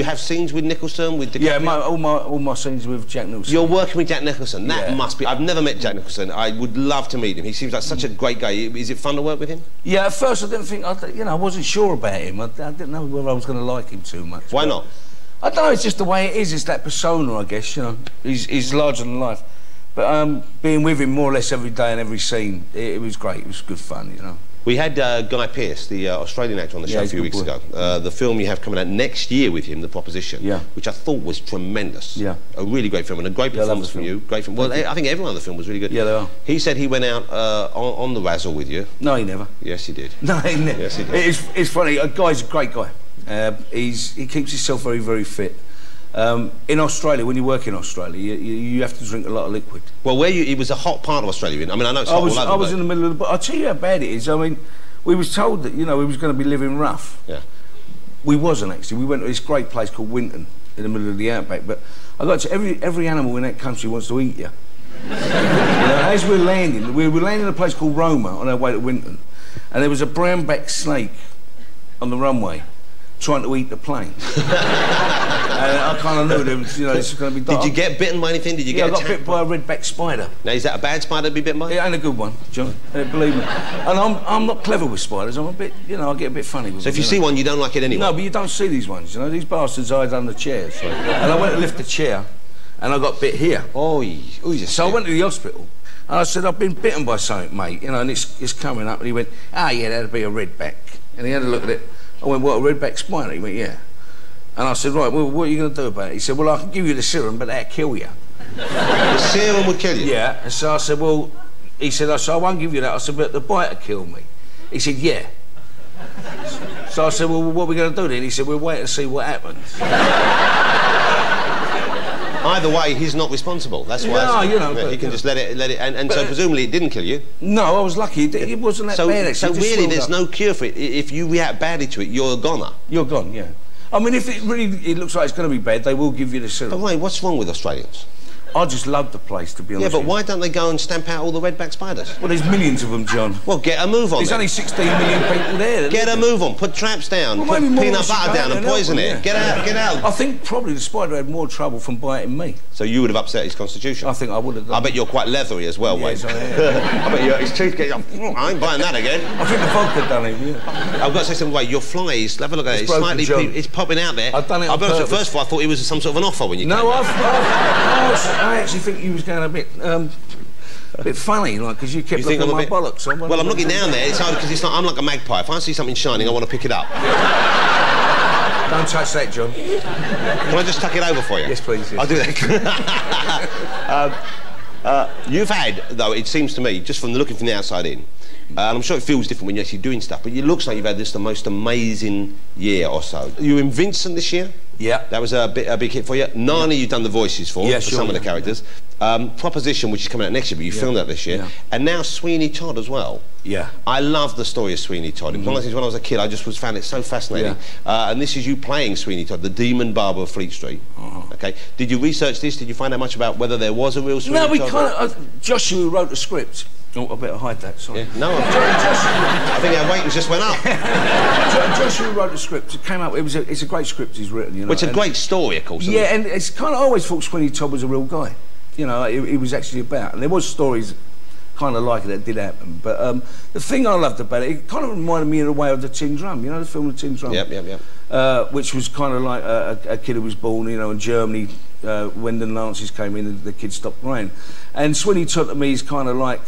have scenes with Nicholson, with DiCaprio? Yeah, all my scenes with Jack Nicholson. You're working with Jack Nicholson. That must be... I've never met Jack Nicholson. I would love to meet him. He seems like such a great guy. Is it fun to work with him? Yeah, at first I didn't think... I wasn't sure about him. I didn't know whether I was going to like him too much. Why not? I don't know, it's just the way it is. It's that persona, I guess, you know. He's larger than life. But being with him more or less every day and every scene, it was great. It was good fun, you know. We had Guy Pearce, the Australian actor, on the show a few weeks ago. The film you have coming out next year with him, The Proposition, which I thought was tremendous. Yeah. A really great film, and a great performance from you. Great film. Well, I think everyone in the film was really good. Yeah, they are. He said he went out on the razzle with you. No, he never. Yes, he did. No, he never. Yes, he did. It's funny. Guy's a great guy. He keeps himself very, very fit. In Australia, when you work in Australia, you have to drink a lot of liquid. Well, it was a hot part of Australia. I mean, I know it's hot all over. I was in the middle of the... But I'll tell you how bad it is. I mean, we was told that, you know, we was going to be living rough. Yeah. We wasn't, actually. We went to this great place called Winstone in the middle of the outback. But I got to every animal in that country wants to eat you. You know, as we were landing in a place called Roma on our way to Winstone, and there was a brown-backed snake on the runway trying to eat the plane. And I kind of knew there was, you know, this was going to be dark. Did you get bitten by anything? Did you get I got bit by a red-backed spider. Now, is that a bad spider to be bitten by? It ain't a good one, John. Believe me. And I'm not clever with spiders. I'm a bit, you know, I get a bit funny with them. So if you see one, you don't like it anyway? No, but you don't see these ones, you know. These bastards hide under chairs. So. And I went to lift the chair, and I got bit here. So I went to the hospital, and I said, I've been bitten by something, mate, you know, and it's coming up. And he went, yeah, that'd be a redback. And he had a look at it. I went, what, a redback spider? He went, yeah. And I said, right, well, what are you going to do about it? He said, well, I can give you the serum, but that'll kill you. The serum would kill you? Yeah. And so I said, well, he said, I won't give you that. I said, but the bite will kill me. He said, yeah. So I said, well, what are we going to do then? He said, we'll wait and see what happens. Either way, he's not responsible. That's why. No, you know. Yeah, he can just let it, and so presumably it didn't kill you. No, I was lucky. It wasn't that bad. So really, there's no cure for it. If you react badly to it, you're a goner. You're gone, yeah. I mean, if it looks like it's going to be bad, they will give you the serum. But wait, what's wrong with Australians? I just love the place, to be honest. Yeah, but why don't they go and stamp out all the redback spiders? Well, there's millions of them, John. Well, get a move on. There's only 16 million people there. Get a move on. Put traps down. Well, put peanut butter down and poison it. Get out. Get out. I think probably the spider had more trouble from biting me. So you would have upset his constitution? I think I would have done. I bet you're quite leathery as well, yes, Wayne. I am. I bet his teeth get... I ain't buying that again. I think the vodka done him, yeah. I've got to say something, Wayne. Your fly is... Have a look at it. It's slightly... It's popping out there. I've done it on purpose. At first, I thought it was some sort of an offer when you came. No, I actually think you was going a bit funny, like, because you kept looking at my bollocks. Well, I'm looking down there. It's hard because it's not. I'm like a magpie. If I see something shining, I want to pick it up. Don't touch that, John. Can I just tuck it over for you? Yes, please. Yes. I'll do that. You've had, though, it seems to me, just from looking from the outside in, and I'm sure it feels different when you're actually doing stuff, but it looks like you've had the most amazing year or so. You were in Vincent this year? Yeah. That was a big hit for you. Narnia, you've done the voices for some of the characters. Proposition, which is coming out next year, but you filmed that this year. Yeah. And now Sweeney Todd as well. Yeah. I love the story of Sweeney Todd. One of the things when I was a kid, I just found it so fascinating. Yeah. And this is you playing Sweeney Todd, the demon barber of Fleet Street. Okay. Did you research this? Did you find out much about whether there was a real Sweeney Todd? No, we kind of... Joshua, who wrote the script... Oh, I better hide that, sorry. Yeah. No, I think our ratings just went up. Joshua wrote the script. It came out. It's a great script he's written. You know. Well, it's a great story, of course. Yeah, and it's kind of I always thought Sweeney Todd was a real guy. You know, he was actually about. And there was stories kind of like it that did happen. But the thing I loved about it, it kind of reminded me in a way of The Tin Drum. You know, the film The Tin Drum. Yep. Which was kind of like a kid who was born, you know, in Germany. When the Nazis came in, the kid stopped crying. And Sweeney Todd to me is kind of like,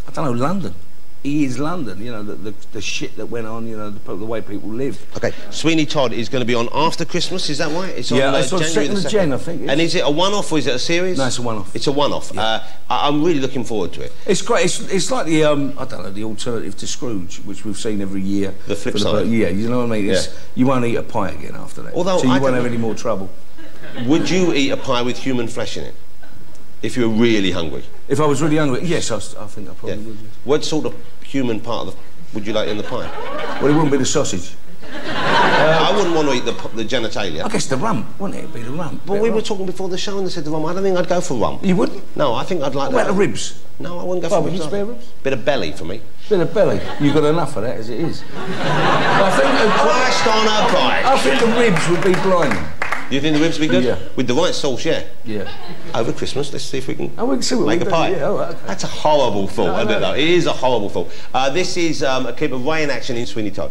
I don't know, London. He is London, you know, the shit that went on, you know, the way people live. Okay, Sweeney Todd is going to be on after Christmas, is that right? It's on, it's on January 2nd of Jan, I think. And is it a one-off or is it a series? No, it's a one-off. It's a one-off. Yeah. I'm really looking forward to it. It's great. It's like the, I don't know, the alternative to Scrooge, which we've seen every year. The flip side. Yeah, you know what I mean? Yeah. You won't eat a pie again after that. Although so you won't have any more trouble. Would you eat a pie with human flesh in it? If you were really hungry? If I was really hungry, yes, I think I probably would. Yes. What sort of human part would you like in the pie? Well, it wouldn't be the sausage. I wouldn't want to eat the genitalia. I guess the rump, wouldn't it? It'd be the rump. But we were talking before the show and they said the rump. I don't think I'd go for rump. You wouldn't? No, I think I'd like that. What about the ribs? No, I wouldn't go for ribs. Would you spare ribs? Bit of belly for me. Bit of belly? You've got enough of that as it is. I think Christ on a bike. I think the ribs would be blinding. You think the ribs will be good? Yeah. With the right sauce, yeah? Yeah. Over Christmas, let's see if we can we can see what make a pie. Yeah, all right, okay. That's a horrible thought, isn't it, though? It is a horrible thought. This is a clip of Ray in action in Sweeney Todd.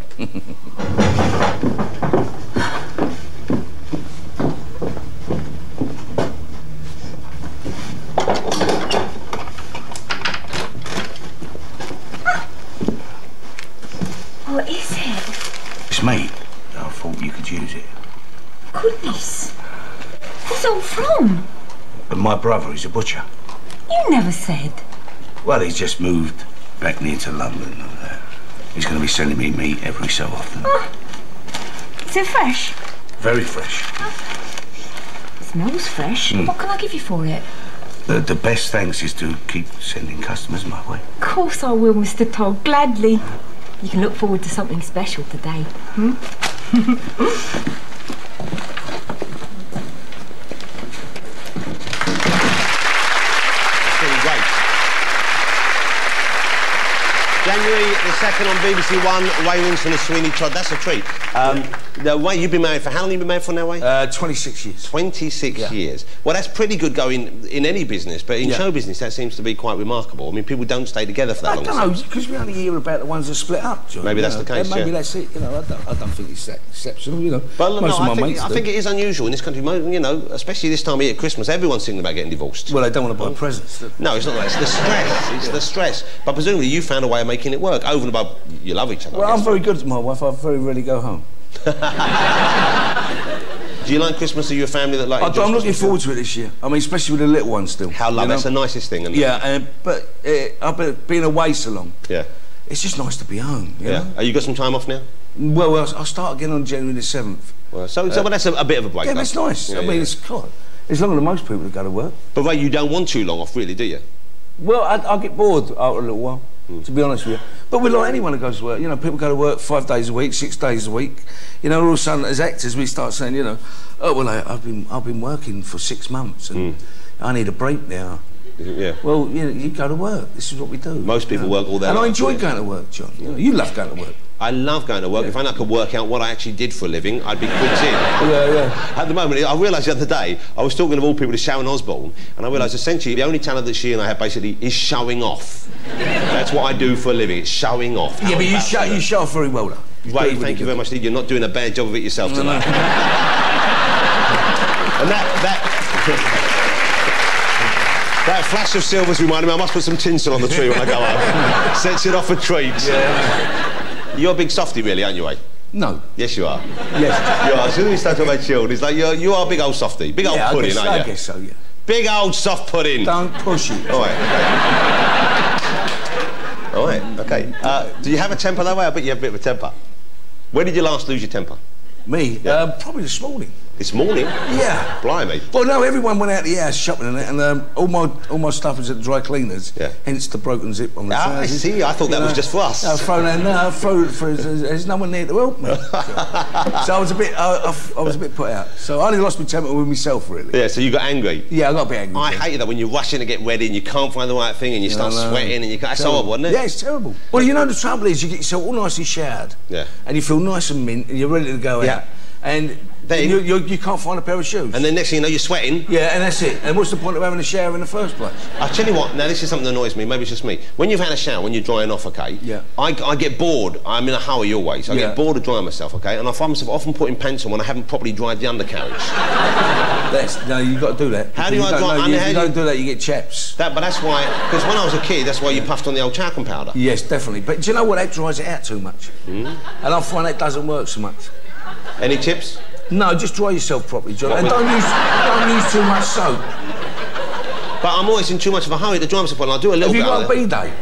What is it? It's me. I thought you could use it. Goodness. Where's it all from? And my brother, he's a butcher. You never said. Well, he's just moved back near to London. And, he's going to be sending me meat every so often. Is it fresh? Very fresh. It smells fresh. What can I give you for it? The best thanks is to keep sending customers my way. Of course I will, Mr. Todd. Gladly. You can look forward to something special today. January the 2nd on BBC One, Ray Winstone and Sweeney Todd. That's a treat. Ray, you've been married for how long? Have you been married for now, Ray? 26 years. 26 years. Well, that's pretty good going in any business, but in show business that seems to be quite remarkable. I mean, people don't stay together for that long. I don't know, because we only hear about the ones that split up, John. Maybe that's the case, maybe that's it. You know, I don't think it's that exceptional, you know. But most of my mates do. I think it is unusual in this country, you know, especially this time of year at Christmas. Everyone's thinking about getting divorced. Well, they don't want to buy presents. No, it's not that. It's the stress. It's the stress. But presumably you found a way of making it work. Over and above, you love each other. Well, I'm very good to my wife. I very rarely go home. Do you like Christmas? Are you a family that like? I'm looking forward to it this year. I mean, especially with the little ones still. How lovely! That's the nicest thing, isn't it? Yeah, but I've been away so long. Yeah. It's just nice to be home. You know? Are you got some time off now? Well, I'll start again on January the 7th. Well, so that's a bit of a break. Yeah, that's nice. I mean, it's longer than most people that go to work. But Ray, you don't want too long off, really, do you? Well, I get bored after a little while. To be honest with you. But we're like anyone who goes to work. You know, people go to work 5 days a week, 6 days a week. You know, all of a sudden, as actors, we start saying, you know, oh, well, I've been working for 6 months and I need a break now. Yeah. Well, you go to work. This is what we do. Most people work all day. And I enjoy going to work, John. You know, you love going to work. I love going to work. If I could work out what I actually did for a living, I'd be quits in. Yeah. At the moment, I realised the other day, I was talking of all people to Sharon Osbourne, and I realised essentially the only talent that she and I have basically is showing off. That's what I do for a living, it's showing off. Yeah, but you show off very well, though. Ray, thank you very much. You're not doing a bad job of it yourself tonight. And that flash of silver's reminded me I must put some tinsel on the tree when I go home. Sets it off for treats. Yeah. You're a big softie, really, aren't you, Ray? No. Yes, you are. Yes. You are. As soon as we start talking about children, it's like you are a big old softie. Big old pudding, aren't you? I guess so, yeah. Big old soft pudding. Don't push it. All right. Okay. All right, okay. Do you have a temper that way? I bet you have a bit of a temper. When did you last lose your temper? Me? Yeah. Probably this morning. This morning? Yeah. Blimey. Well, no, everyone went out the house shopping and all my stuff was at the dry cleaners. Yeah. Hence the broken zip on the trousers. I see. I thought that was just for us. No, there's no one there to help me. So I was a bit put out. So I only lost my temper with myself, really. Yeah. So you got angry. Yeah, I got a bit angry. I hated that when you're rushing to get ready and you can't find the right thing and you start sweating and you can't. That's horrible, isn't it? Yeah, it's terrible. Well, you know the trouble is you get yourself all nicely showered. Yeah. And you feel nice and mint and you're ready to go out. And then you can't find a pair of shoes. And then next thing you know, you're sweating. Yeah, and that's it. And what's the point of having a shower in the first place? I'll tell you what, now this is something that annoys me, maybe it's just me. When you've had a shower, when you're drying off, okay, I get bored. I'm in a hurry always. I get bored of drying myself, okay, and I find myself often putting pants on when I haven't properly dried the undercarriage. No, you've got to do that. How do you dry? If you don't do that, you get chaps. But that's why, because when I was a kid, that's why you puffed on the old talcum powder. Yes, definitely. But do you know what? That dries it out too much. And I find that doesn't work so much. Any tips? No, just dry yourself properly, John. And don't use too much soap. But I'm always in too much of a hurry to dry myself, and I'll do a little bit. Have you got a bidet?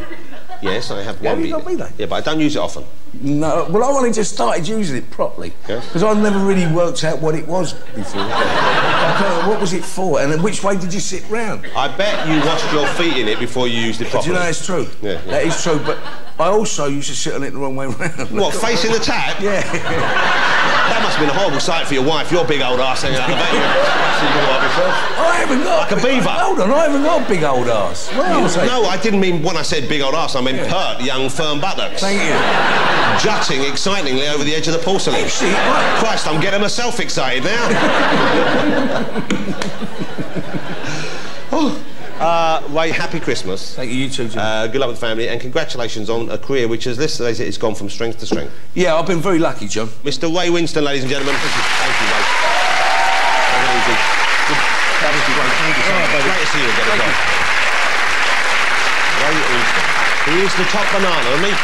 Yes, I have one bidet. Yeah, but I don't use it often. No, well, I've only just started using it properly. Because I've never really worked out what it was before. What was it for? And then which way did you sit round? I bet you washed your feet in it before you used it properly. Do you know that's true? Yeah. That is true, but I also used to sit on it the wrong way round. What, facing the tap? Yeah. That must have been a horrible sight for your wife, your big old ass hanging out the back. I haven't got... Like a beaver. Hold on, I haven't got a big old ass. No, I didn't mean when I said big old ass, I meant pert, young, firm buttocks. Thank you. Jutting excitingly over the edge of the porcelain. Actually, Christ, I'm getting myself excited now. Ray, happy Christmas. Thank you, you too, John. Good luck with the family, and congratulations on a career which, as Liz says, it's gone from strength to strength. Yeah, I've been very lucky, John. Mr. Ray Winstone, ladies and gentlemen. Thank you, Ray. That was great. Thank you so much. Great to see you again. Ray Winstone. He is the top banana, isn't he?